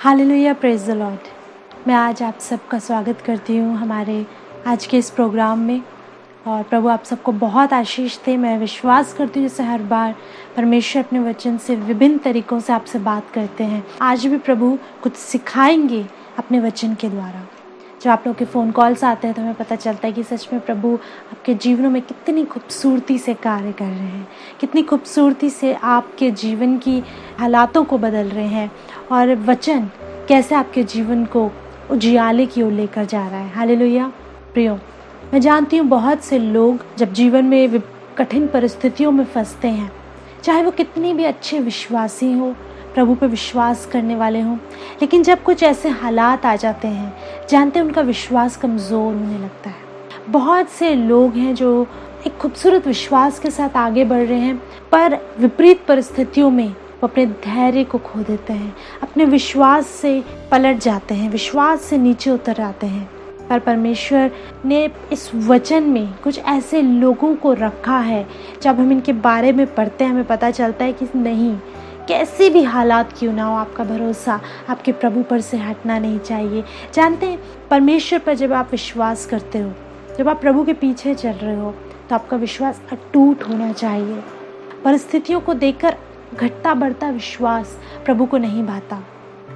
Hallelujah, praise the Lord. मैं आज आप सबका स्वागत करती हूँ हमारे आज के इस प्रोग्राम में। और प्रभु आप सबको बहुत आशीष दे। मैं विश्वास करती हूँ जैसे हर बार परमेश्वर अपने वचन से विभिन्न तरीक़ों से आपसे बात करते हैं, आज भी प्रभु कुछ सिखाएंगे अपने वचन के द्वारा। जब आप लोग के फ़ोन कॉल्स आते हैं तो हमें पता चलता है कि सच में प्रभु आपके जीवनों में कितनी खूबसूरती से कार्य कर रहे हैं, कितनी खूबसूरती से आपके जीवन की हालातों को बदल रहे हैं और वचन कैसे आपके जीवन को उजियाले की ओर लेकर जा रहा है। हालेलुया। प्रियो, मैं जानती हूँ बहुत से लोग जब जीवन में कठिन परिस्थितियों में फंसते हैं, चाहे वो कितनी भी अच्छे विश्वासी हो, प्रभु पे विश्वास करने वाले हों, लेकिन जब कुछ ऐसे हालात आ जाते हैं, जानते हैं उनका विश्वास कमज़ोर होने लगता है। बहुत से लोग हैं जो एक खूबसूरत विश्वास के साथ आगे बढ़ रहे हैं, पर विपरीत परिस्थितियों में वो अपने धैर्य को खो देते हैं, अपने विश्वास से पलट जाते हैं, विश्वास से नीचे उतर आते हैं। पर परमेश्वर ने इस वचन में कुछ ऐसे लोगों को रखा है, जब हम इनके बारे में पढ़ते हैं हमें पता चलता है कि नहीं, कैसी भी हालात क्यों ना हो, आपका भरोसा आपके प्रभु पर से हटना नहीं चाहिए। जानते हैं, परमेश्वर पर जब आप विश्वास करते हो, जब आप प्रभु के पीछे चल रहे हो, तो आपका विश्वास अटूट होना चाहिए। परिस्थितियों को देखकर घटता बढ़ता विश्वास प्रभु को नहीं भाता।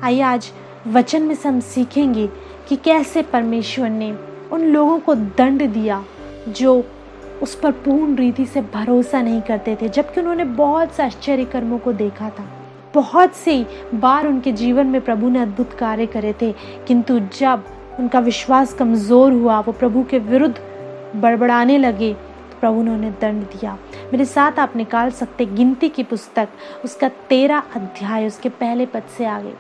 आइए आज वचन में से हम सीखेंगे कि कैसे परमेश्वर ने उन लोगों को दंड दिया जो उस पर पूर्ण रीति से भरोसा नहीं करते थे, जबकि उन्होंने बहुत से आश्चर्य कर्मों को देखा था। बहुत सी बार उनके जीवन में प्रभु ने अद्भुत कार्य करे थे, किंतु जब उनका विश्वास कमज़ोर हुआ, वो प्रभु के विरुद्ध बड़बड़ाने लगे, तो प्रभु ने उन्हें दंड दिया। मेरे साथ आप निकाल सकते गिनती की पुस्तक, उसका 13 अध्याय, उसके पहले पद से आगे।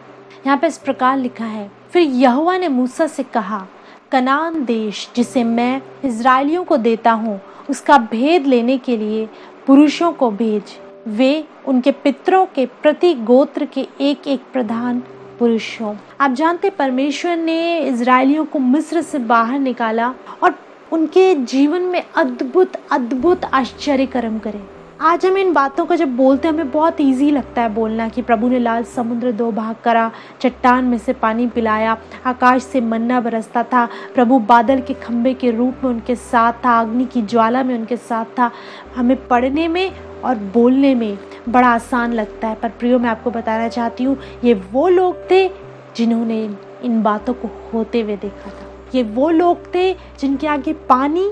यहाँ पे इस प्रकार लिखा है, फिर यहोवा ने मूसा से कहा, कनान देश जिसे मैं इज़राइलियों को देता हूँ, उसका भेद लेने के लिए पुरुषों को भेज। वे उनके पितरों के प्रति गोत्र के एक एक प्रधान पुरुष हों। आप जानते, परमेश्वर ने इज़राइलियों को मिस्र से बाहर निकाला और उनके जीवन में अद्भुत अद्भुत आश्चर्य कर्म करे। आज हम इन बातों को जब बोलते हैं हमें बहुत इजी लगता है बोलना कि प्रभु ने लाल समुद्र 2 भाग करा, चट्टान में से पानी पिलाया, आकाश से मन्ना बरसता था, प्रभु बादल के खंभे के रूप में उनके साथ था, अग्नि की ज्वाला में उनके साथ था। हमें पढ़ने में और बोलने में बड़ा आसान लगता है, पर प्रियो मैं आपको बताना चाहती हूँ, ये वो लोग थे जिन्होंने इन बातों को होते हुए देखा था। ये वो लोग थे जिनके आगे पानी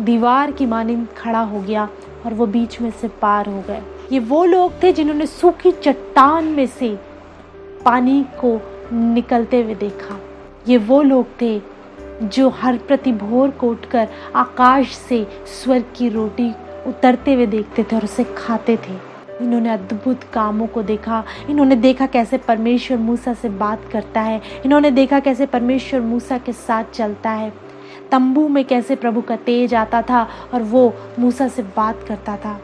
दीवार की मानिंद खड़ा हो गया और वो बीच में से पार हो गए। ये वो लोग थे जिन्होंने सूखी चट्टान में से पानी को निकलते हुए देखा। ये वो लोग थे जो हर प्रति भोर को उठकर आकाश से स्वर्ग की रोटी उतरते हुए देखते थे और उसे खाते थे। इन्होंने अद्भुत कामों को देखा। इन्होंने देखा कैसे परमेश्वर मूसा से बात करता है। इन्होंने देखा कैसे परमेश्वर मूसा के साथ चलता है। तंबू में कैसे प्रभु का तेज आता था और वो मूसा से बात करता था।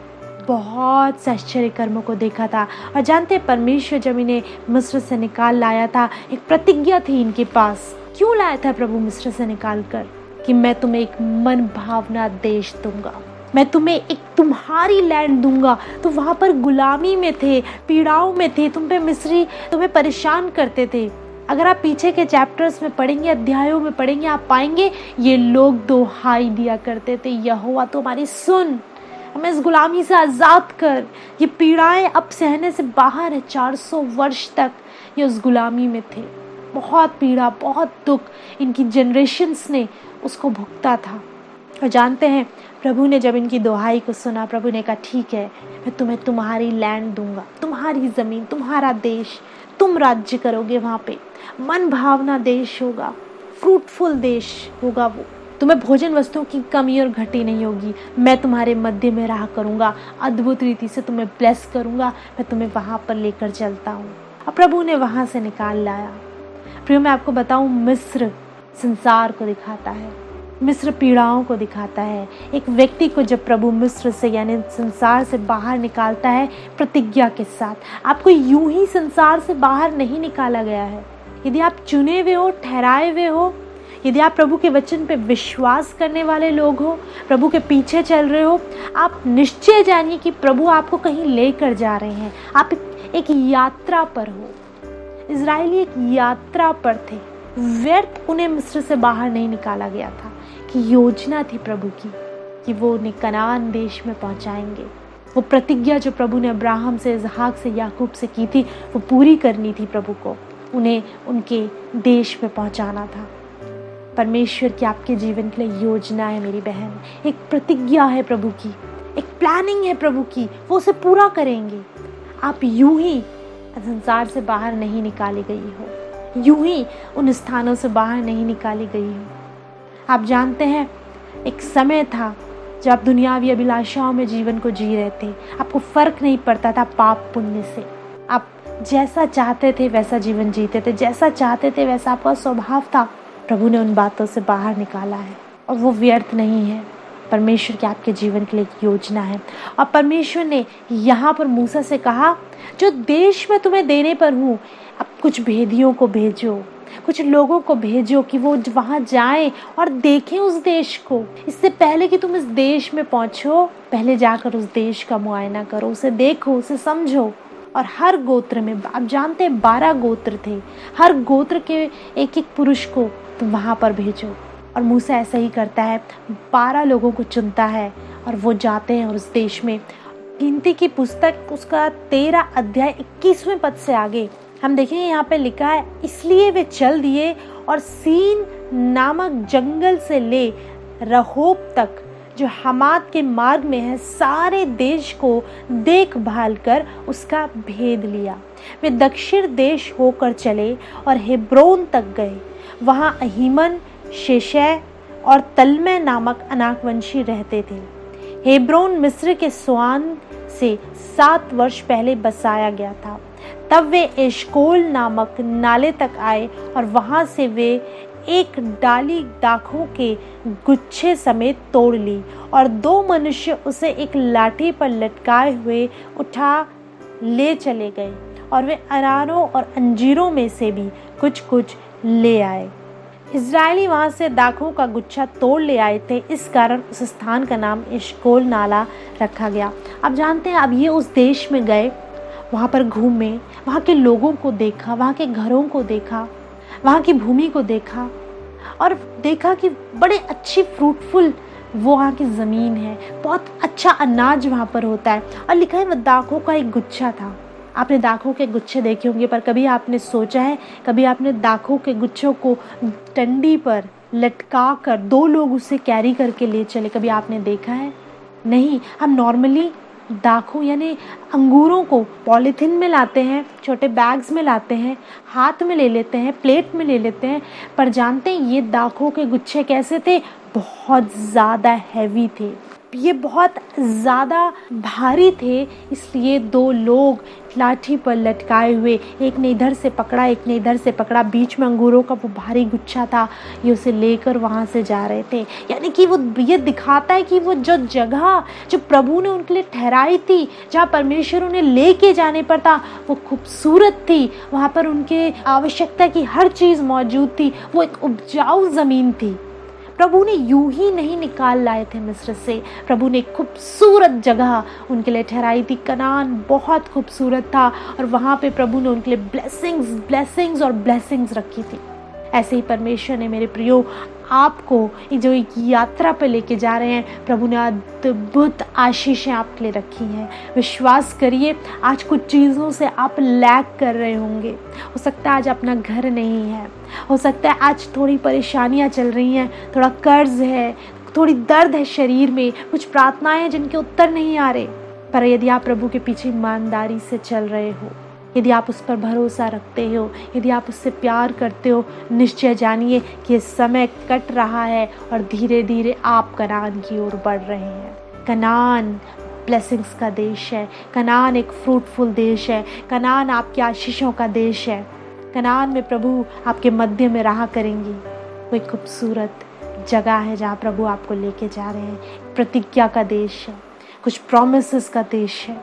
बहुत से आश्चर्य कर्मों को देखा था। और जानते हैं, परमेश्वर जब इन्हें मिस्र से निकाल लाया था, एक प्रतिज्ञा थी इनके पास। क्यों लाया था प्रभु मिस्र से निकाल कर? कि मैं तुम्हें एक मन भावना देश दूंगा, मैं तुम्हें एक तुम्हारी लैंड दूंगा। तो वहाँ पर गुलामी में थे, पीड़ाओं में थे, तुम पे मिस्री तुम्हें परेशान करते थे। अगर आप पीछे के चैप्टर्स में पढ़ेंगे, अध्यायों में पढ़ेंगे, आप पाएंगे ये लोग दोहाई दिया करते थे, यहोवा तो हमारी सुन, हमें इस गुलामी से आज़ाद कर। ये पीड़ाएं अब सहने से बाहर है। 400 वर्ष तक ये उस गुलामी में थे। बहुत पीड़ा, बहुत दुख इनकी जनरेशन्स ने उसको भुगता था। और जानते हैं, प्रभु ने जब इनकी दोहाई को सुना, प्रभु ने कहा, ठीक है, मैं तुम्हें तुम्हारी लैंड दूंगा, तुम्हारी ज़मीन, तुम्हारा देश, तुम राज्य करोगे वहाँ पे। मन भावना देश होगा, फ्रूटफुल देश होगा वो। तुम्हें भोजन वस्तुओं की कमी और घटी नहीं होगी। मैं तुम्हारे मध्य में रहा करूँगा, अद्भुत रीति से तुम्हें ब्लेस करूँगा, मैं तुम्हें वहाँ पर लेकर चलता हूँ। और प्रभु ने वहाँ से निकाल लाया। प्रियो मैं आपको बताऊँ, मिस्र संसार को दिखाता है, मिस्र पीड़ाओं को दिखाता है। एक व्यक्ति को जब प्रभु मिस्र से यानी संसार से बाहर निकालता है प्रतिज्ञा के साथ, आपको यूं ही संसार से बाहर नहीं निकाला गया है। यदि आप चुने हुए हो, ठहराए हुए हो, यदि आप प्रभु के वचन पे विश्वास करने वाले लोग हो, प्रभु के पीछे चल रहे हो, आप निश्चय जानिए कि प्रभु आपको कहीं लेकर जा रहे हैं। आप एक यात्रा पर हो। इजरायली एक यात्रा पर थे। व्यर्थ उन्हें मिस्र से बाहर नहीं निकाला गया था, कि योजना थी प्रभु की कि वो उन्हें कनान देश में पहुंचाएंगे। वो प्रतिज्ञा जो प्रभु ने अब्राहम से, इसहाक से, याकूब से की थी, वो पूरी करनी थी प्रभु को। उन्हें उनके देश में पहुंचाना था। परमेश्वर की आपके जीवन के लिए योजना है मेरी बहन, एक प्रतिज्ञा है प्रभु की, एक प्लानिंग है प्रभु की, वो उसे पूरा करेंगे। आप यूं ही संसार से बाहर नहीं निकाली गई हो, यूं ही उन स्थानों से बाहर नहीं निकाली गई हो। आप जानते हैं एक समय था जब आप दुनियावी अभिलाषाओं में जीवन को जी रहे थे, आपको फर्क नहीं पड़ता था पाप पुण्य से। आप जैसा चाहते थे वैसा जीवन जीते थे, जैसा चाहते थे वैसा आपका स्वभाव था। प्रभु ने उन बातों से बाहर निकाला है और वो व्यर्थ नहीं है। परमेश्वर की आपके जीवन के लिए एक योजना है। और परमेश्वर ने यहाँ पर मूसा से कहा, जो देश में तुम्हें देने पर हूँ, अब कुछ भेदियों को भेजो, कुछ लोगों को भेजो कि वो वहाँ जाएं और देखें उस देश को। इससे पहले कि तुम इस देश में पहुँचो, पहले जाकर उस देश का मुआयना करो, उसे देखो, उसे समझो। और हर गोत्र में, आप जानते हैं 12 गोत्र थे, हर गोत्र के एक एक पुरुष को तुम वहाँ पर भेजो। और मूसा ऐसा ही करता है, 12 लोगों को चुनता है और वो जाते हैं उस देश में। गिनती की पुस्तक उसका 13 अध्याय 21वें पद से आगे हम देखेंगे, यहाँ पे लिखा है, इसलिए वे चल दिए और सीन नामक जंगल से ले रहोब तक, जो हमात के मार्ग में है, सारे देश को देखभाल कर उसका भेद लिया। वे दक्षिण देश होकर चले और हेब्रोन तक गए। वहाँ अहीमन, शेशै और तलमै नामक अनाकवंशी रहते थे। हेब्रोन मिस्र के स्वान से 7 वर्ष पहले बसाया गया था। तब वे एशकोल नामक नाले तक आए और वहां से वे एक डाली दाखों के गुच्छे समेत तोड़ ली और 2 मनुष्य उसे एक लाठी पर लटकाए हुए उठा ले चले गए और वे अनारों और अंजीरों में से भी कुछ कुछ ले आए। इजरायली वहां से दाखों का गुच्छा तोड़ ले आए थे, इस कारण उस स्थान का नाम एशकोल नाला रखा गया। आप जानते हैं, अब ये उस देश में गए, वहाँ पर घूमे, वहाँ के लोगों को देखा, वहाँ के घरों को देखा, वहाँ की भूमि को देखा और देखा कि बड़े अच्छी फ्रूटफुल वो वहाँ की ज़मीन है, बहुत अच्छा अनाज वहाँ पर होता है। और लिखा है, वह दाखों का एक गुच्छा था। आपने दाखों के गुच्छे देखे होंगे, पर कभी आपने सोचा है, कभी आपने दाखों के गुच्छों को डंडी पर लटका कर 2 लोग उसे कैरी करके ले चले, कभी आपने देखा है? नहीं। हम नॉर्मली दाखों यानी अंगूरों को पॉलीथिन में लाते हैं, छोटे बैग्स में लाते हैं, हाथ में ले लेते हैं, प्लेट में ले लेते हैं। पर जानते हैं ये दाखों के गुच्छे कैसे थे? बहुत ज़्यादा हैवी थे, ये बहुत ज़्यादा भारी थे। इसलिए 2 लोग लाठी पर लटकाए हुए, एक ने इधर से पकड़ा, एक ने इधर से पकड़ा, बीच में अंगूरों का वो भारी गुच्छा था, ये उसे लेकर वहाँ से जा रहे थे। यानी कि वो ये दिखाता है कि वो जो जगह जो प्रभु ने उनके लिए ठहराई थी, जहाँ परमेश्वर उन्हें लेके जाने पर था, वो खूबसूरत थी। वहाँ पर उनके आवश्यकता की हर चीज़ मौजूद थी। वो एक उपजाऊ ज़मीन थी। प्रभु ने यूं ही नहीं निकाल लाए थे मिस्र से, प्रभु ने खूबसूरत जगह उनके लिए ठहराई थी। कनान बहुत खूबसूरत था और वहाँ पे प्रभु ने उनके लिए ब्लेसिंग्स और ब्लेसिंग्स रखी थी। ऐसे ही परमेश्वर ने मेरे प्रियो आपको जो एक यात्रा पे लेके जा रहे हैं, प्रभु ने अद्भुत आशीषें आपके लिए रखी हैं। विश्वास करिए, आज कुछ चीज़ों से आप लैग कर रहे होंगे। हो सकता है आज अपना घर नहीं है, हो सकता है आज थोड़ी परेशानियां चल रही हैं, थोड़ा कर्ज है, थोड़ी दर्द है शरीर में, कुछ प्रार्थनाएं हैं जिनके उत्तर नहीं आ रहे। पर यदि आप प्रभु के पीछे ईमानदारी से चल रहे हो, यदि आप उस पर भरोसा रखते हो, यदि आप उससे प्यार करते हो, निश्चय जानिए कि समय कट रहा है और धीरे धीरे आप कनान की ओर बढ़ रहे हैं। कनान ब्लेसिंग्स का देश है, कनान एक फ्रूटफुल देश है, कनान आपकी आशीषों का देश है। कनान में प्रभु आपके मध्य में रहा करेंगी। कोई खूबसूरत जगह है जहाँ प्रभु आपको लेके जा रहे हैं। प्रतिज्ञा का देश है, कुछ प्रॉमिसेस का देश है।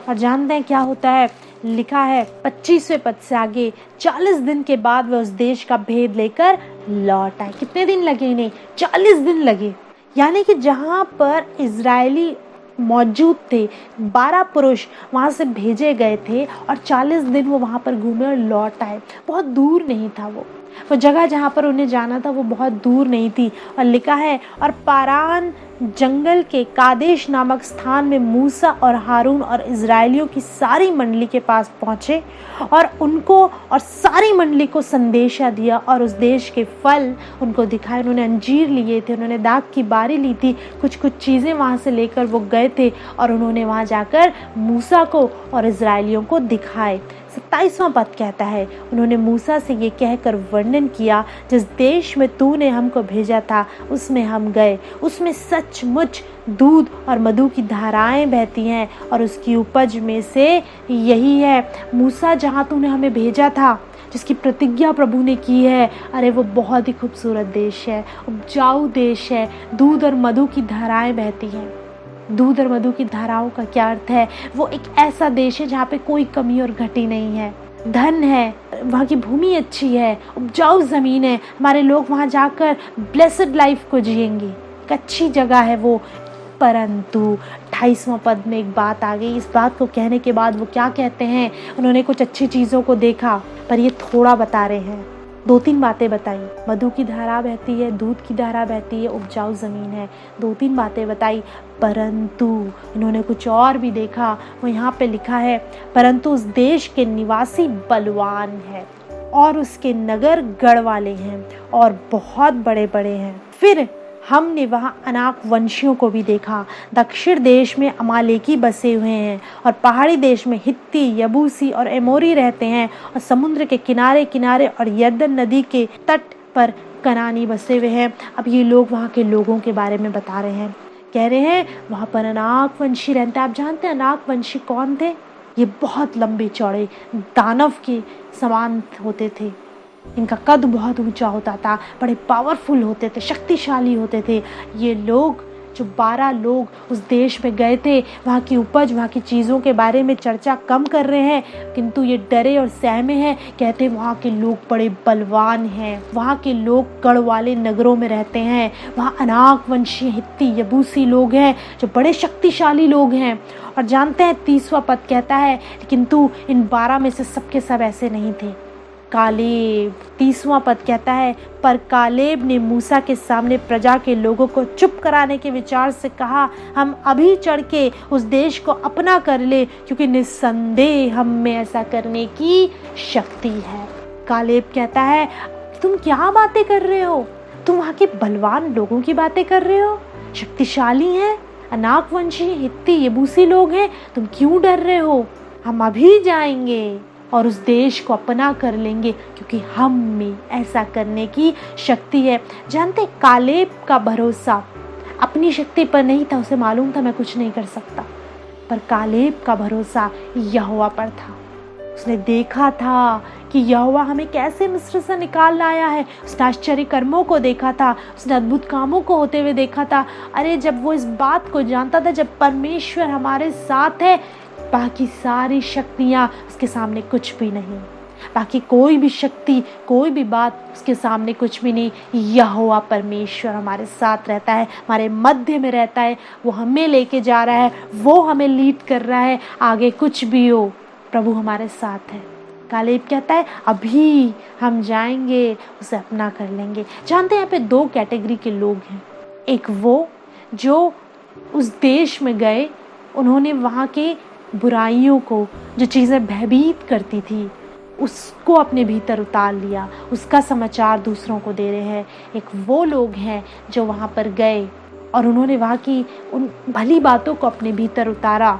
और जानते हैं क्या होता है? लिखा है 25वें पद से आगे, 40 दिन के बाद वह उस देश का भेद लेकर लौट आए। कितने दिन लगे इन्हें? 40 दिन लगे। यानी कि जहाँ पर इजरायली मौजूद थे। 12 पुरुष वहाँ से भेजे गए थे और 40 दिन वो वहाँ पर घूमे और लौट आए। बहुत दूर नहीं था वो जगह जहाँ पर उन्हें जाना था वो बहुत दूर नहीं थी। और लिखा है, और पारान जंगल के कादेश नामक स्थान में मूसा और हारून और इज़राइलियों की सारी मंडली के पास पहुँचे और उनको और सारी मंडली को संदेशा दिया और उस देश के फल उनको दिखाए। उन्होंने अंजीर लिए थे, उन्होंने दाख की बारी ली थी, कुछ चीज़ें वहाँ से लेकर वो गए थे और उन्होंने वहाँ जाकर मूसा को और इज़राइलियों को दिखाए। 27वां पद कहता है, उन्होंने मूसा से ये कहकर वर्णन किया, जिस देश में तूने हमको भेजा था उसमें हम गए, उसमें सचमुच दूध और मधु की धाराएं बहती हैं और उसकी उपज में से यही है। मूसा, जहाँ तूने हमें भेजा था, जिसकी प्रतिज्ञा प्रभु ने की है, अरे वो बहुत ही खूबसूरत देश है, उपजाऊ देश है, दूध और मधु की धाराएं बहती हैं। दूध और मधु की धाराओं का क्या अर्थ है? वो एक ऐसा देश है जहाँ पे कोई कमी और घटी नहीं है, धन है, वहाँ की भूमि अच्छी है, उपजाऊ ज़मीन है, हमारे लोग वहाँ जाकर ब्लेसड लाइफ को जिएंगे, एक अच्छी जगह है वो। परंतु 28वां पद में एक बात आ गई। इस बात को कहने के बाद वो क्या कहते हैं? उन्होंने कुछ अच्छी चीज़ों को देखा, पर ये थोड़ा बता रहे हैं। 2-3 बातें बताई, मधु की धारा बहती है, दूध की धारा बहती है, उपजाऊ ज़मीन है, 2-3 बातें बताई। परंतु इन्होंने कुछ और भी देखा। वो यहाँ पे लिखा है, परंतु उस देश के निवासी बलवान है और उसके नगर गढ़ वाले हैं और बहुत बड़े बड़े हैं। फिर हमने वहाँ अनाक वंशियों को भी देखा। दक्षिण देश में अमालेकी बसे हुए हैं और पहाड़ी देश में हित्ती, यबूसी और एमोरी रहते हैं और समुद्र के किनारे किनारे और यरदन नदी के तट पर कनानी बसे हुए हैं। अब ये लोग वहाँ के लोगों के बारे में बता रहे हैं, कह रहे हैं वहाँ पर अनाक वंशी रहते हैं। आप जानते हैं अनाक वंशी कौन थे? ये बहुत लंबे चौड़े दानव के समान होते थे, इनका कद बहुत ऊंचा होता था, बड़े पावरफुल होते थे, शक्तिशाली होते थे। ये लोग जो 12 लोग उस देश में गए थे, वहाँ की उपज, वहाँ की चीज़ों के बारे में चर्चा कम कर रहे हैं, किंतु ये डरे और सहमे हैं। कहते वहाँ के लोग बड़े बलवान हैं, वहाँ के लोग गढ़ वाले नगरों में रहते हैं, वहाँ अनाक वंशी, हित्ती, यबूसी लोग हैं जो बड़े शक्तिशाली लोग हैं। और जानते हैं 30वां पद कहता है, किंतु इन 12 में से सबके सब ऐसे नहीं थे। कालेब, 30वां पद कहता है, पर कालेब ने मूसा के सामने प्रजा के लोगों को चुप कराने के विचार से कहा, हम अभी चढ़ के उस देश को अपना कर ले, क्योंकि निस्संदेह हम में ऐसा करने की शक्ति है। कालेब कहता है, तुम क्या बातें कर रहे हो? तुम वहाँ के बलवान लोगों की बातें कर रहे हो, शक्तिशाली हैं, अनाक वंशी, हित्ती, यबूसी लोग हैं, तुम क्यों डर रहे हो? हम अभी जाएंगे और उस देश को अपना कर लेंगे, क्योंकि हम में ऐसा करने की शक्ति है। जानते, कालेब का भरोसा अपनी शक्ति पर नहीं था, उसे मालूम था मैं कुछ नहीं कर सकता, पर कालेब का भरोसा यहोवा पर था। उसने देखा था कि यहोवा हमें कैसे मिस्र से निकाल लाया है, उसने आश्चर्य कर्मों को देखा था, उसने अद्भुत कामों को होते हुए देखा था। अरे जब वो इस बात को जानता था, जब परमेश्वर हमारे साथ है, बाकी सारी शक्तियाँ उसके सामने कुछ भी नहीं, बाकी कोई भी शक्ति, कोई भी बात उसके सामने कुछ भी नहीं। यहोवा परमेश्वर हमारे साथ रहता है, हमारे मध्य में रहता है, वो हमें लेके जा रहा है, वो हमें लीड कर रहा है। आगे कुछ भी हो, प्रभु हमारे साथ है। कालेब कहता है, अभी हम जाएंगे, उसे अपना कर लेंगे। जानते हैं यहाँ पे 2 कैटेगरी के लोग हैं। एक वो जो उस देश में गए, उन्होंने वहाँ के बुराइयों को, जो चीज़ें भयभीत करती थी, उसको अपने भीतर उतार लिया, उसका समाचार दूसरों को दे रहे हैं। एक वो लोग हैं जो वहाँ पर गए और उन्होंने वहाँ की उन भली बातों को अपने भीतर उतारा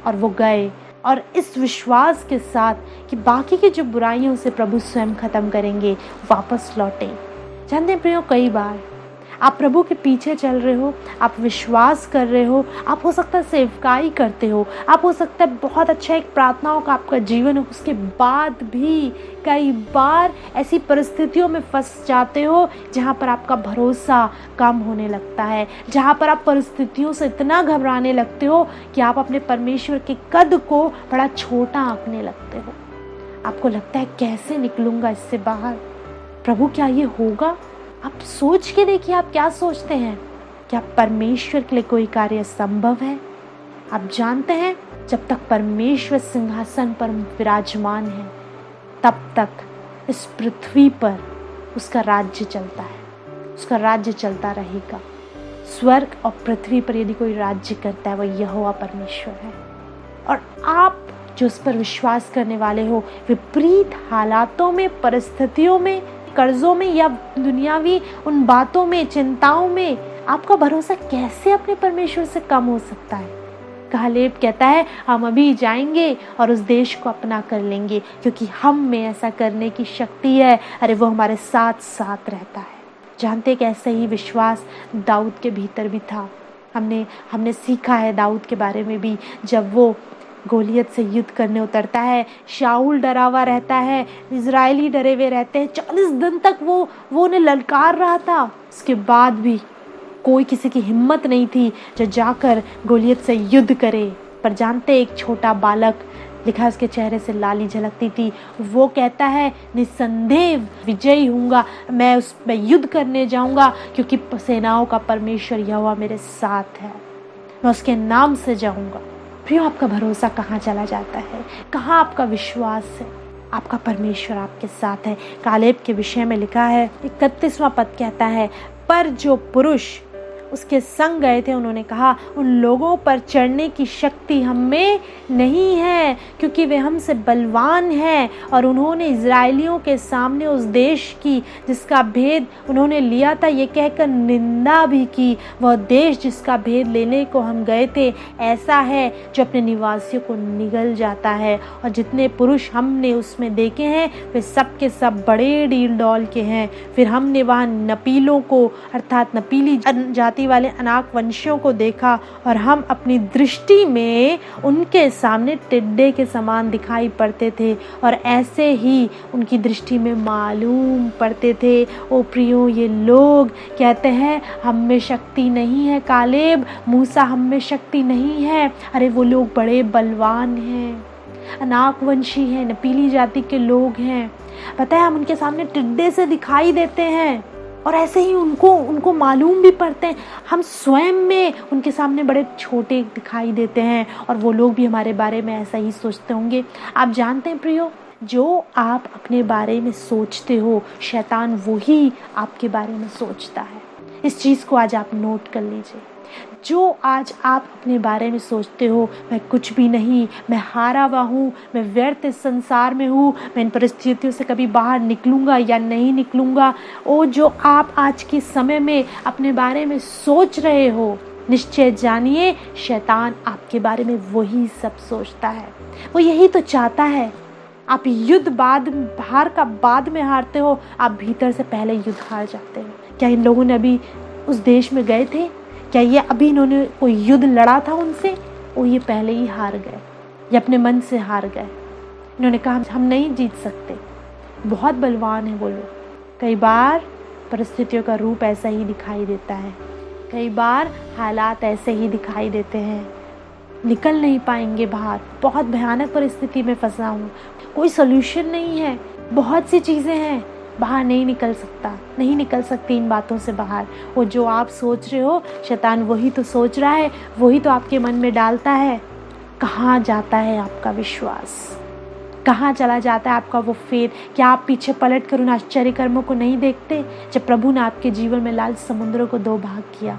और वो गए, और इस विश्वास के साथ कि बाकी की जो बुराइयों से प्रभु स्वयं खत्म करेंगे, वापस लौटे। जानते हैं प्रियो, कई बार आप प्रभु के पीछे चल रहे हो, आप विश्वास कर रहे हो, आप हो सकता है सेवकाई करते हो, आप हो सकता है बहुत अच्छा एक प्रार्थनाओं का आपका जीवन हो, उसके बाद भी कई बार ऐसी परिस्थितियों में फंस जाते हो जहाँ पर आपका भरोसा कम होने लगता है, जहाँ पर आप परिस्थितियों से इतना घबराने लगते हो कि आप अपने परमेश्वर के कद को बड़ा छोटा आंकने लगते हो। आपको लगता है कैसे निकलूँगा इससे बाहर, प्रभु क्या ये होगा? आप सोच के देखिए, आप क्या सोचते हैं? क्या परमेश्वर के लिए कोई कार्य संभव है? आप जानते हैं, जब तक परमेश्वर सिंहासन पर विराजमान है तब तक इस पृथ्वी पर उसका राज्य चलता है, उसका राज्य चलता रहेगा। स्वर्ग और पृथ्वी पर यदि कोई राज्य करता है वो यहोवा परमेश्वर है। और आप जो उस पर विश्वास करने वाले हो, विपरीत हालातों में, परिस्थितियों में, कर्जों में या दुनियावी उन बातों में, चिंताओं में, आपका भरोसा कैसे अपने परमेश्वर से कम हो सकता है। कालेब कहता है हम अभी जाएंगे और उस देश को अपना कर लेंगे, क्योंकि हम में ऐसा करने की शक्ति है। अरे वो हमारे साथ साथ रहता है। जानते कि ऐसा ही विश्वास दाऊद के भीतर भी था। हमने सीखा है दाऊद के बारे में भी, जब वो गोलियत से युद्ध करने उतरता है, शाऊल डरा हुआ रहता है, इजरायली डरे हुए रहते हैं, 40 दिन तक वो उन्हें ललकार रहा था। उसके बाद भी कोई किसी की हिम्मत नहीं थी जो जाकर गोलियत से युद्ध करे। पर जानते एक छोटा बालक, लिखा उसके चेहरे से लाली झलकती थी, वो कहता है निसंदेह विजयी हूँगा, मैं उसमें युद्ध करने जाऊँगा, क्योंकि सेनाओं का परमेश्वर यहोवा मेरे साथ है, मैं उसके नाम से जाऊँगा। प्रियो, आपका भरोसा कहाँ चला जाता है? कहाँ आपका विश्वास है? आपका परमेश्वर आपके साथ है। कालेब के विषय में लिखा है, 31वां पद कहता है, पर जो पुरुष उसके संग गए थे उन्होंने कहा उन लोगों पर चढ़ने की शक्ति हम में नहीं है, क्योंकि वे हमसे बलवान हैं। और उन्होंने इजरायलियों के सामने उस देश की जिसका भेद उन्होंने लिया था ये कहकर निंदा भी की। वह देश जिसका भेद लेने को हम गए थे ऐसा है जो अपने निवासियों को निगल जाता है, और जितने पुरुष हमने उसमें देखे हैं वे सब के सब बड़े डील डॉल के हैं। फिर हमने वहाँ नपीलों को अर्थात नपीली जाति वाले अनाक वंशियों को देखा, और हम अपनी दृष्टि में उनके सामने टिड्डे के समान दिखाई पड़ते थे, और ऐसे ही उनकी दृष्टि में मालूम पड़ते थे। ओ प्रियो, ये लोग कहते हैं हम में शक्ति नहीं है। कालेब, मूसा, हम में शक्ति नहीं है। अरे वो लोग बड़े बलवान हैं, अनाक वंशी हैं, नपीली जाति के लोग हैं। पता है, हम उनके सामने टिड्डे से दिखाई देते हैं, और ऐसे ही उनको मालूम भी पड़ते हैं। हम स्वयं में उनके सामने बड़े छोटे दिखाई देते हैं, और वो लोग भी हमारे बारे में ऐसा ही सोचते होंगे। आप जानते हैं प्रियो, जो आप अपने बारे में सोचते हो शैतान वही आपके बारे में सोचता है। इस चीज़ को आज आप नोट कर लीजिए। जो आज आप अपने बारे में सोचते हो, मैं कुछ भी नहीं, मैं हारा हुआ हूँ, मैं व्यर्थ इस संसार में हूँ, मैं इन परिस्थितियों से कभी बाहर निकलूँगा या नहीं निकलूँगा, ओ जो आप आज के समय में अपने बारे में सोच रहे हो, निश्चय जानिए शैतान आपके बारे में वही सब सोचता है। वो यही तो चाहता है। आप युद्ध बाहर का बाद में हारते हो, आप भीतर से पहले युद्ध हार जाते हो। क्या इन लोगों ने अभी उस देश में गए थे? क्या ये अभी इन्होंने कोई युद्ध लड़ा था उनसे? वो ये पहले ही हार गए, ये अपने मन से हार गए। इन्होंने कहा हम नहीं जीत सकते, बहुत बलवान है वो लोग। कई बार परिस्थितियों का रूप ऐसा ही दिखाई देता है, कई बार हालात ऐसे ही दिखाई देते हैं, निकल नहीं पाएंगे बाहर, बहुत भयानक परिस्थिति में फंसा हूँ, कोई सोल्यूशन नहीं है, बहुत सी चीज़ें हैं, बाहर नहीं निकल सकती इन बातों से बाहर। वो जो आप सोच रहे हो शैतान वही तो सोच रहा है, वही तो आपके मन में डालता है। कहाँ जाता है आपका विश्वास? कहाँ चला जाता है आपका वो फेथ? क्या आप पीछे पलट कर उन आश्चर्य कर्मों को नहीं देखते? जब प्रभु ने आपके जीवन में लाल समुद्रों को 2 भाग किया,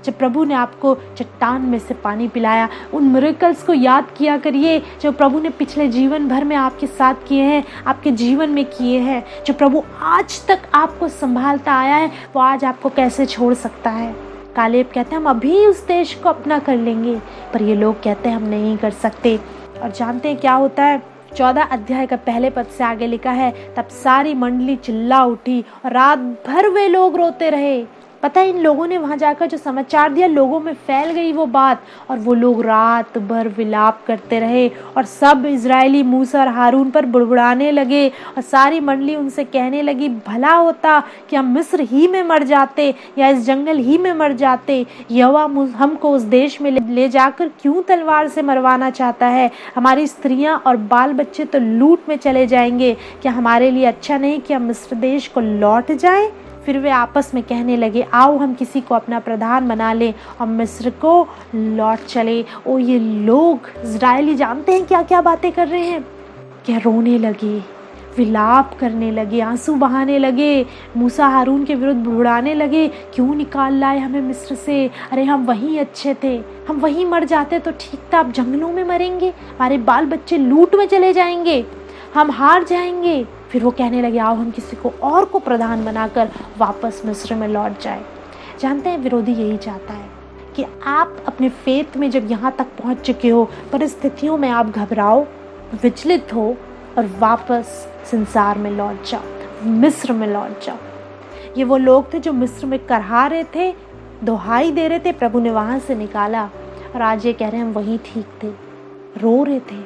जब प्रभु ने आपको चट्टान में से पानी पिलाया, उन मिरेकल्स को याद किया करिए जो प्रभु ने पिछले जीवन भर में आपके साथ किए हैं, आपके जीवन में किए हैं। जो प्रभु आज तक आपको संभालता आया है वो आज आपको कैसे छोड़ सकता है? कालेब कहते हैं हम अभी उस देश को अपना कर लेंगे, पर ये लोग कहते हैं हम नहीं कर सकते। और जानते हैं क्या होता है? 14 अध्याय का पहले पद से आगे लिखा है, तब सारी मंडली चिल्ला उठी और रात भर वे लोग रोते रहे। पता है, इन लोगों ने वहाँ जाकर जो समाचार दिया, लोगों में फैल गई वो बात, और वो लोग रात भर विलाप करते रहे। और सब इजरायली मूसा और हारून पर बुड़बुड़ाने लगे, और सारी मंडली उनसे कहने लगी, भला होता कि हम मिस्र ही में मर जाते या इस जंगल ही में मर जाते। यहोवा हमको उस देश में ले जाकर क्यों तलवार से मरवाना चाहता है? हमारी स्त्रियां और बाल बच्चे तो लूट में चले जाएंगे। क्या हमारे लिए अच्छा नहीं कि हम मिस्र देश को लौट जाएं? फिर वे आपस में कहने लगे, आओ हम किसी को अपना प्रधान बना लें और मिस्र को लौट चले। ओ ये लोग इजरायली जानते हैं क्या क्या बातें कर रहे हैं। क्या रोने लगे, विलाप करने लगे, आंसू बहाने लगे, मूसा हारून के विरुद्ध बुड़ाने लगे, क्यों निकाल लाए हमें मिस्र से, अरे हम वहीं अच्छे थे, हम वहीं मर जाते तो ठीक था, अब जंगलों में मरेंगे, हमारे बाल बच्चे लूट में चले जाएंगे, हम हार जाएंगे। फिर वो कहने लगे, आओ हम किसी को और को प्रधान बनाकर वापस मिस्र में लौट जाए। जानते हैं विरोधी यही चाहता है कि आप अपने फेथ में जब यहाँ तक पहुँच चुके हो, परिस्थितियों में आप घबराओ, विचलित हो और वापस संसार में लौट जाओ, मिस्र में लौट जाओ। ये वो लोग थे जो मिस्र में करहा रहे थे, दुहाई दे रहे थे, प्रभु ने वहाँ से निकाला, और आज ये कह रहे हैं हम वहीं ठीक थे, रो रहे थे,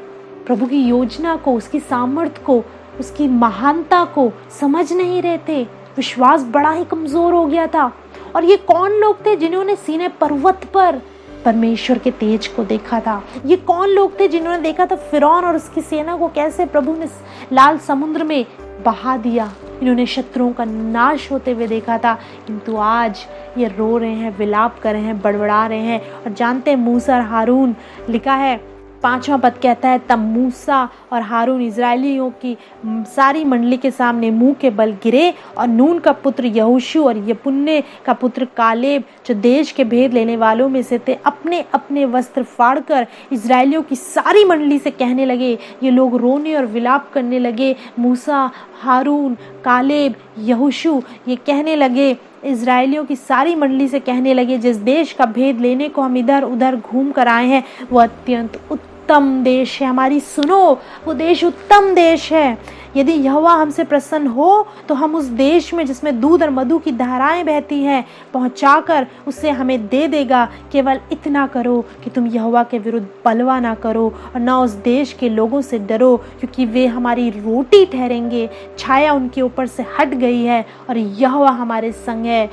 प्रभु की योजना को, उसकी सामर्थ्य को, उसकी महानता को समझ नहीं रहे थे, विश्वास बड़ा ही कमज़ोर हो गया था। और ये कौन लोग थे जिन्होंने सीने पर्वत पर परमेश्वर के तेज को देखा था? ये कौन लोग थे जिन्होंने देखा था फिरौन और उसकी सेना को कैसे प्रभु ने लाल समुद्र में बहा दिया? इन्होंने शत्रुओं का नाश होते हुए देखा था, किंतु आज ये रो रहे हैं, विलाप कर रहे हैं, बड़बड़ा रहे हैं। और जानते हैं मूसा और हारून, लिखा है 5वां पद कहता है, तब मूसा और हारून इजरायलियों की सारी मंडली के सामने मुंह के बल गिरे, और नून का पुत्र यहोशू और यपुन्ने का पुत्र कालेब, जो देश के भेद लेने वालों में से थे, अपने अपने वस्त्र फाड़कर इजरायलियों की सारी मंडली से कहने लगे। ये लोग रोने और विलाप करने लगे। मूसा, हारून, कालेब, यहोशू ये कहने लगे, इजरायलियों की सारी मंडली से कहने लगे, जिस देश का भेद लेने को हम इधर उधर घूम कर आए हैं, वो अत्यंत उत्तम देश है। हमारी सुनो, वो देश उत्तम देश है। यदि यहोवा हमसे प्रसन्न हो तो हम उस देश में जिसमें दूध और मधु की धाराएं बहती हैं पहुंचाकर उसे हमें दे देगा। केवल इतना करो कि तुम यहोवा के विरुद्ध बलवा ना करो और ना उस देश के लोगों से डरो, क्योंकि वे हमारी रोटी ठहरेंगे। छाया उनके ऊपर से हट गई है और यहोवा हमारे संग है,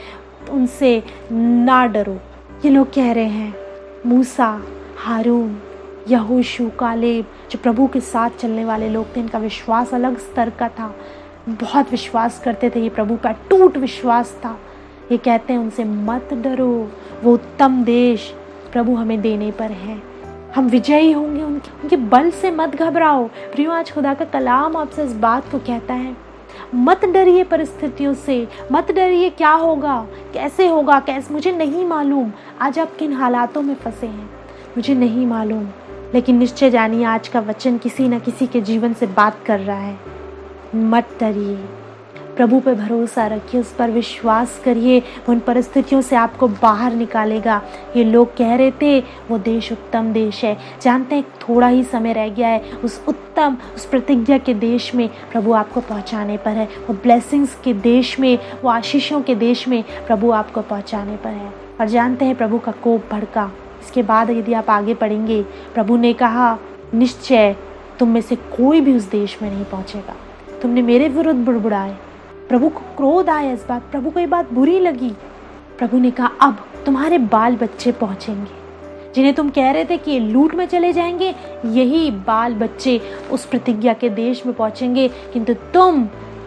उनसे ना डरो। ये लोग कह रहे हैं, मूसा, हारून, यहोशू, कालेब, जो प्रभु के साथ चलने वाले लोग थे, इनका विश्वास अलग स्तर का था, बहुत विश्वास करते थे, ये प्रभु का टूट विश्वास था। ये कहते हैं उनसे मत डरो, वो उत्तम देश प्रभु हमें देने पर है, हम विजयी होंगे, उनके बल से मत घबराओ। प्रियो, आज खुदा का कलाम आपसे इस बात को कहता है, मत डरिए परिस्थितियों से, मत डरिए क्या होगा, कैसे होगा, मुझे नहीं मालूम आज आप किन हालातों में फंसे हैं, मुझे नहीं मालूम, लेकिन निश्चय जानिए आज का वचन किसी न किसी के जीवन से बात कर रहा है। मत डरिए, प्रभु पे भरोसा रखिए, उस पर विश्वास करिए, उन परिस्थितियों से आपको बाहर निकालेगा। ये लोग कह रहे थे वो देश उत्तम देश है। जानते हैं थोड़ा ही समय रह गया है, उस उत्तम, उस प्रतिज्ञा के देश में प्रभु आपको पहुंचाने पर है। वो ब्लेसिंग्स के देश में, वो आशीषों के देश में प्रभु आपको पहुंचाने पर है। और जानते हैं प्रभु का कोप भड़का। इसके बाद यदि आप आगे पढ़ेंगे, प्रभु ने कहा, निश्चय तुम में से कोई भी उस देश में नहीं पहुंचेगा। तुमने मेरे विरुद्ध बुड़बुड़ाए, प्रभु को क्रोध आया इस बात, प्रभु को ये बात बुरी लगी। प्रभु ने कहा, अब तुम्हारे बाल बच्चे पहुंचेंगे, जिन्हें तुम कह रहे थे कि ये लूट में चले जाएंगे, यही बाल बच्चे उस प्रतिज्ञा के देश में पहुंचेंगे, किंतु तुम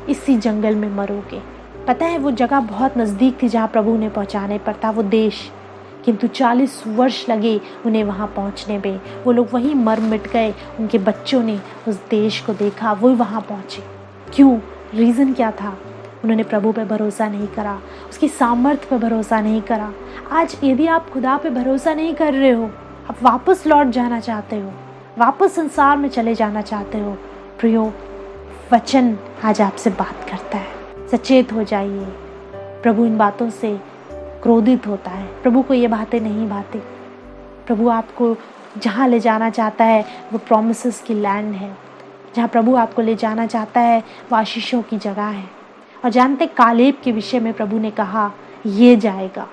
इसी जंगल में मरोगे। पता है वो जगह बहुत नज़दीक थी जहाँ प्रभु ने पहुँचाने पर था, वो देश, किंतु 40 वर्ष लगे उन्हें वहाँ पहुँचने में। वो लोग वहीं मर मिट गए, उनके बच्चों ने उस देश को देखा, वो वहाँ पहुँचे। क्यों? रीज़न क्या था? उन्होंने प्रभु पे भरोसा नहीं करा, उसकी सामर्थ्य पे भरोसा नहीं करा। आज यदि आप खुदा पे भरोसा नहीं कर रहे हो, आप वापस लौट जाना चाहते हो, वापस संसार में चले जाना चाहते हो, प्रियो, वचन आज आपसे बात करता है, सचेत हो जाइए। प्रभु इन बातों से क्रोधित होता है, प्रभु को ये बातें नहीं भाती। प्रभु आपको जहाँ ले जाना चाहता है वो प्रॉमिसेस की लैंड है, जहाँ प्रभु आपको ले जाना चाहता है वो आशीषों की जगह है। और जानते कालेब के विषय में प्रभु ने कहा, ये जाएगा,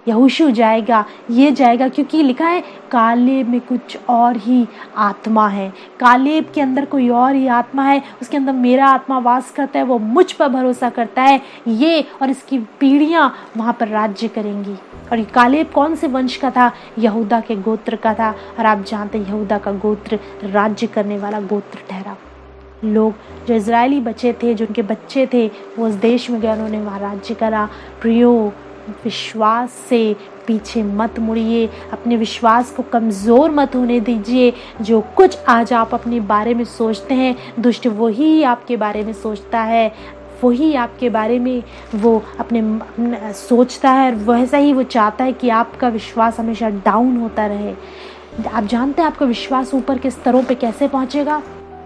यहोशू जाएगा, ये जाएगा, क्योंकि लिखा है कालेब में कुछ और ही आत्मा है। कालेब के अंदर कोई और ही आत्मा है, उसके अंदर मेरा आत्मा वास करता है, वो मुझ पर भरोसा करता है, ये और इसकी पीढ़ियां वहाँ पर राज्य करेंगी। और ये कालेब कौन से वंश का था? यहूदा के गोत्र का था। और आप जानते यहूदा का गोत्र राज्य करने वाला गोत्र ठहरा। लोग जो इजरायली बचे थे, जो उनके बच्चे थे, वो उस देश में गए, उन्होंने वहाँ राज्य करा। प्रियो, विश्वास से पीछे मत मुड़िए, अपने विश्वास को कमज़ोर मत होने दीजिए। जो कुछ आज आप अपने बारे में सोचते हैं, दुष्ट वही आपके बारे में सोचता है, वही आपके बारे में वो अपने सोचता है, और वैसा ही वो चाहता है कि आपका विश्वास हमेशा डाउन होता रहे। आप जानते हैं आपका विश्वास ऊपर के स्तरों पे कैसे पहुंचेगा?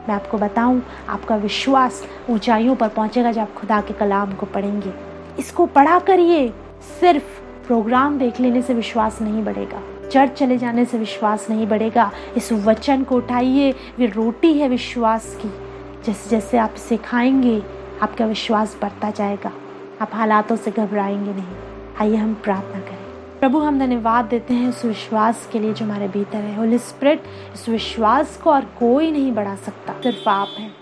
मैं आपको बताऊं, आपका विश्वास ऊंचाइयों पर पहुंचेगा जब आप खुदा के कलाम को पढ़ेंगे। इसको पढ़ा करिए। सिर्फ प्रोग्राम देख लेने से विश्वास नहीं बढ़ेगा, चर्च चले जाने से विश्वास नहीं बढ़ेगा। इस वचन को उठाइए, वे रोटी है विश्वास की। जैसे जैसे आप इसे खाएंगे, आपका विश्वास बढ़ता जाएगा, आप हालातों से घबराएंगे नहीं। आइए हम प्रार्थना करें। प्रभु, हम धन्यवाद देते हैं इस विश्वास के लिए जो हमारे भीतर है। होली स्पिरिट, इस विश्वास को और कोई नहीं बढ़ा सकता, सिर्फ आप हैं।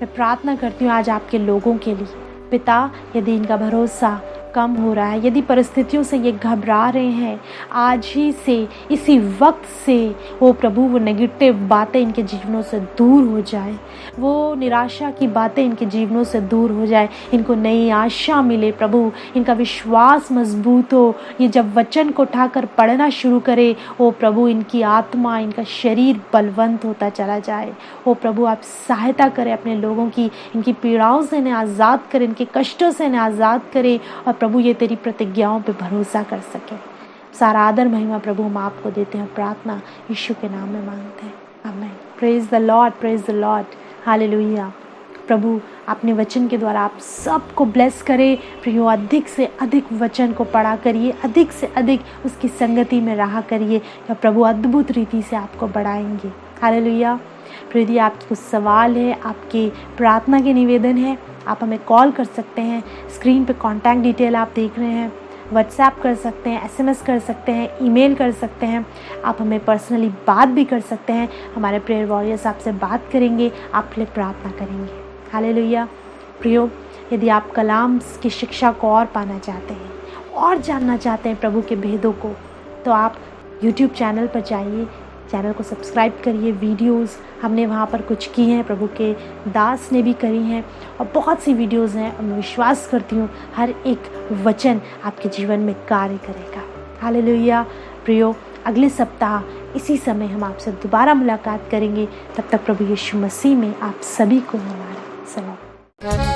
मैं प्रार्थना करती हूँ आज आपके लोगों के लिए। पिता, यदि इनका भरोसा कम हो रहा है, यदि परिस्थितियों से ये घबरा रहे हैं, आज ही से, इसी वक्त से वो प्रभु, वो नेगेटिव बातें इनके जीवनों से दूर हो जाए, वो निराशा की बातें इनके जीवनों से दूर हो जाए, इनको नई आशा मिले। प्रभु, इनका विश्वास मजबूत हो। ये जब वचन को उठाकर पढ़ना शुरू करे, ओ प्रभु, इनकी आत्मा, इनका शरीर बलवंत होता चला जाए। ओ प्रभु, आप सहायता करें अपने लोगों की, इनकी पीड़ाओं से इन्हें आज़ाद करें, इनके कष्टों से इन्हें आज़ाद करें, और प्रभु ये तेरी प्रतिज्ञाओं पे भरोसा कर सके। सारा आदर महिमा प्रभु हम आपको देते हैं। प्रार्थना यीशु के नाम में मांगते हैं, आमीन। Praise the lord, praise the lord, hallelujah. प्रभु अपने वचन के द्वारा आप सबको ब्लेस करे। प्रियो, अधिक से अधिक वचन को पढ़ा करिए, अधिक से अधिक उसकी संगति में रहा करिए, या प्रभु अद्भुत रीति से आपको बढ़ाएंगे। हालेलुया। यदि आपको सवाल है, आपके प्रार्थना के निवेदन है, आप हमें कॉल कर सकते हैं। स्क्रीन पे कॉन्टैक्ट डिटेल आप देख रहे हैं। व्हाट्सएप कर सकते हैं, SMS कर सकते हैं, ईमेल कर सकते हैं। आप हमें पर्सनली बात भी कर सकते हैं। हमारे प्रेयर वॉरियर्स आपसे बात करेंगे, आपके लिए प्रार्थना करेंगे। हालेलुया। प्रियो, यदि आप कलाम की शिक्षा को और पाना चाहते हैं, और जानना चाहते हैं प्रभु के भेदों को, तो आप YouTube चैनल पर जाइए, चैनल को सब्सक्राइब करिए। वीडियोस हमने वहाँ पर कुछ की हैं, प्रभु के दास ने भी करी हैं, और बहुत सी वीडियोस हैं। और मैं विश्वास करती हूँ हर एक वचन आपके जीवन में कार्य करेगा। हालेलुया। प्रियो, अगले सप्ताह इसी समय हम आपसे दोबारा मुलाकात करेंगे। तब तक प्रभु यीशु मसीह में आप सभी को हमारा सलाम।